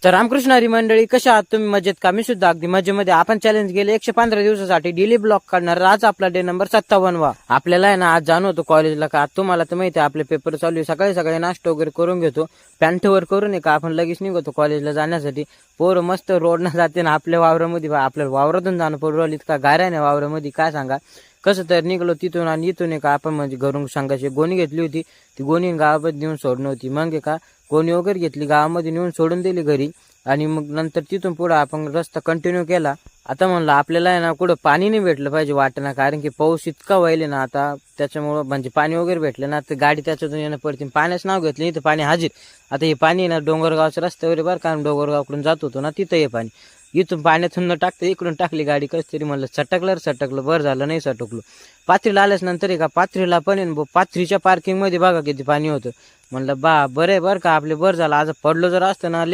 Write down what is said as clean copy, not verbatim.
तर रामकृष्ण हरी मंडळी, कशा आहात तुम्ही? मजेत का? मी सुद्धा अगदी मजेमध्ये. आपण चॅलेंज गेले 115 दिवसासाठी डेली ब्लॉग काढणार. आज आपला डे नंबर 57 वा. आपल्याला आहे ना आज जाणं होतं कॉलेजला. का तुम्हाला तर माहिती आहे आपले पेपर चालू आहे. सकाळी सकाळी नाश्ता वगैरे करून घेतो, पॅन्ट वर करून का आपण लगेच निघतो कॉलेजला जाण्यासाठी. पोरं मस्त रोडनं जाते ना आपल्या वावरामध्ये. आपल्या वावरातून जाणं पडू इतका गाऱ्या नाही वावरामध्ये, काय सांगा. कसं तर निघलो तिथून आणि इथून का आपण म्हणजे घरून सांगायची गोणी घेतली होती, ती गोणी गावामध्ये नेऊन सोडणं होती. मग का गोणी वगैरे घेतली, गावामध्ये नेऊन सोडून दिली घरी. आणि मग नंतर तिथून पुढे आपण रस्ता कंटिन्यू केला. आता म्हणलं आपल्याला आहे ना कुठं पाणी नाही भेटलं पाहिजे वाटेना, कारण की पाऊस इतका व्हायला ना आता. त्याच्यामुळं म्हणजे पाणी वगैरे भेटलं ना तर गाडी त्याच्यातून येणं पडते. पाण्याचं नाव घेतलं इथं पाणी हाजीर. आता हे पाणी ना डोंगरगावच्या रस्त्यावर बरं, कारण डोंगरगावकडून जात होतो ना तिथं हे पाणी. इथून पाण्यातून न टाकतं इकडून टाकली गाडी. कसं तरी म्हणलं सटकलं बरं झालं नाही सटकलो. पाथरीला आल्याच नंतर का पाथरीला पण पाथरीच्या पार्किंग मध्ये बघा किती पाणी होतं. म्हणलं बरं का आपले बरं झालं. आज पडलो जर असतं ना